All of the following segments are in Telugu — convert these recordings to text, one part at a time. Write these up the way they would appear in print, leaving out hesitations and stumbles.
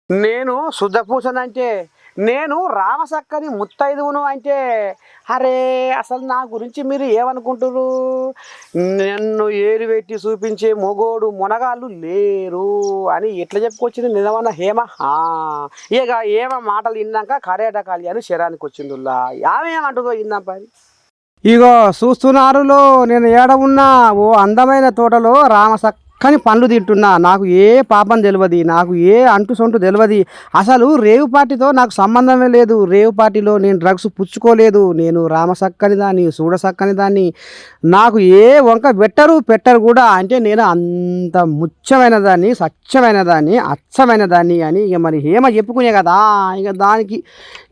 నేను శుద్ధపూసనంటే, నేను రామసక్కని ముత్తైదువును అంటే, అరే అసలు నా గురించి మీరు ఏమనుకుంటుర్రు? నన్ను ఏలుపెట్టి చూపించే మొగోడు మొనగాళ్ళు లేరు అని ఎట్లా చెప్పుకొచ్చింది నిజమన్న హేమ. ఇక ఏమ మాటలు విన్నాక కరేటకాలి అని శరానికి వచ్చిందిలా. ఆమె ఏమంటుందో విన్నాం పని. ఇగో చూస్తున్నారులో, నేను ఏడ ఉన్నా ఓ అందమైన తోటలో రామసక్కని పండ్లు తింటున్నా. నాకు ఏ పాపం తెలియదు, నాకు ఏ అంటు సొంటు తెలియదు. అసలు రేవు పార్టీతో నాకు సంబంధమే లేదు. రేవు పార్టీలో నేను డ్రగ్స్ పుచ్చుకోలేదు. నేను రామసక్కని దాన్ని, చూడసక్కని దాన్ని. నాకు ఏ వంక పెట్టరు కూడా. అంటే నేను అంత ముఖ్యమైన దాన్ని, స్వచ్ఛమైన దాన్ని, అచ్చమైన దాన్ని అని ఇక మరి ఏమ చెప్పుకునే కదా. ఇక దానికి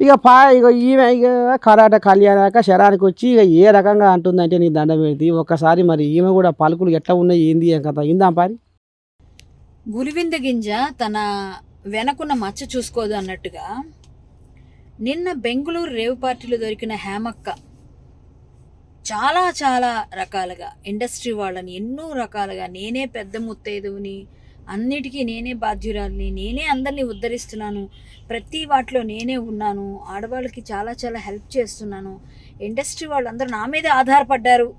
ఇక ఈమె ఇక కరాట కళ్యాణాక శరానికి వచ్చి ఇక ఏ రకంగా అంటుందంటే నీ దండ పెడితే ఒక్కసారి మరి ఈమె కూడా పలుకులు ఎట్లా ఉన్నాయి ఏంది ఏం కథ ఇందాం పారి. గులివింద గింజ తన వెనకున్న మచ్చ చూసుకోదు అన్నట్టుగా నిన్న బెంగళూరు రేవు పార్టీలో దొరికిన హేమక్క చాలా చాలా రకాలుగా ఇండస్ట్రీ వాళ్ళని ఎన్నో రకాలుగా నేనే పెద్ద ముత్తైదువుని, అన్నిటికీ నేనే బాధ్యురాలిని, నేనే అందరినీ ఉద్ధరిస్తున్నాను, ప్రతి వాటిలో నేనే ఉన్నాను, ఆడవాళ్ళకి చాలా చాలా హెల్ప్ చేస్తున్నాను, ఇండస్ట్రీ వాళ్ళందరూ నా మీదే ఆధారపడ్డారు,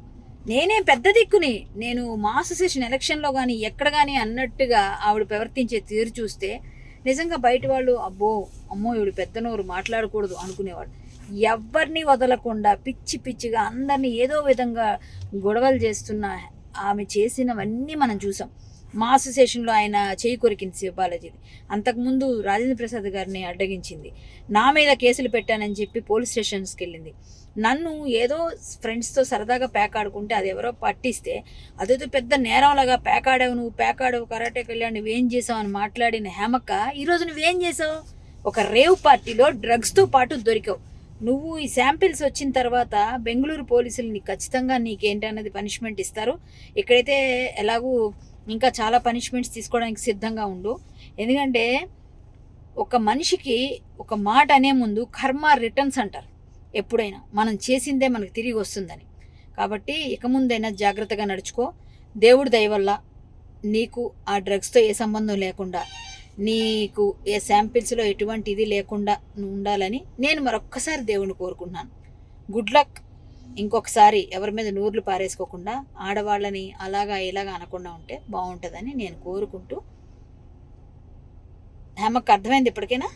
నేనే పెద్ద దిక్కుని, నేను మా అసోసియేషన్ ఎలక్షన్లో కానీ ఎక్కడ కానీ అన్నట్టుగా ఆవిడ ప్రవర్తించే తీరు చూస్తే నిజంగా బయట వాళ్ళు అబ్బో అమ్మో ఈవిడ పెద్ద నోరు మాట్లాడకూడదు అనుకునేవాడు. ఎవరిని వదలకుండా పిచ్చి పిచ్చిగా అందరినీ ఏదో విధంగా గొడవలు చేస్తున్న ఆమె చేసినవన్నీ మనం చూసాం. మా అసోసియేషన్లో ఆయన చేయి కొరికింది శివబాలాజీది, అంతకుముందు రాజేంద్ర ప్రసాద్ గారిని అడ్డగించింది, నా మీద కేసులు పెట్టానని చెప్పి పోలీస్ స్టేషన్స్కి వెళ్ళింది, నన్ను ఏదో ఫ్రెండ్స్తో సరదాగా పేకాడుకుంటే అది ఎవరో పట్టిస్తే అదేదో పెద్ద నేరంలాగా పేకాడవు కరాటే కళ్యాణ్ నువ్వేం చేసావు అని మాట్లాడిన హేమక్క ఈరోజు నువ్వేం చేసావు? ఒక రేవ్ పార్టీలో డ్రగ్స్తో పాటు దొరికావు. నువ్వు ఈ శాంపిల్స్ వచ్చిన తర్వాత బెంగళూరు పోలీసులు నీకు ఖచ్చితంగా నీకేంటన్నది పనిష్మెంట్ ఇస్తారు. ఇక్కడైతే ఎలాగూ ఇంకా చాలా పనిష్మెంట్స్ తీసుకోవడానికి సిద్ధంగా ఉండు. ఎందుకంటే ఒక మనిషికి ఒక మాట అనే ముందు కర్మ రిటర్న్స్ అంటారు. ఎప్పుడైనా మనం చేసిందే మనకు తిరిగి వస్తుందని. కాబట్టి ఇక ముందైనా జాగ్రత్తగా నడుచుకో. దేవుడి దయ వల్ల నీకు ఆ డ్రగ్స్తో ఏ సంబంధం లేకుండా, నీకు ఏ శాంపిల్స్లో ఎటువంటి ఇది లేకుండా నువ్వు ఉండాలని నేను మరొక్కసారి దేవుడిని కోరుకుంటున్నాను. Good luck. ఇంకొకసారి ఎవరి మీద నూర్లు పారేసుకోకుండా ఆడవాళ్ళని అలాగా ఇలాగా అనకుండా ఉంటే బాగుంటుందని నేను కోరుకుంటూ, హేమకు అర్థమైంది ఇప్పటికైనా?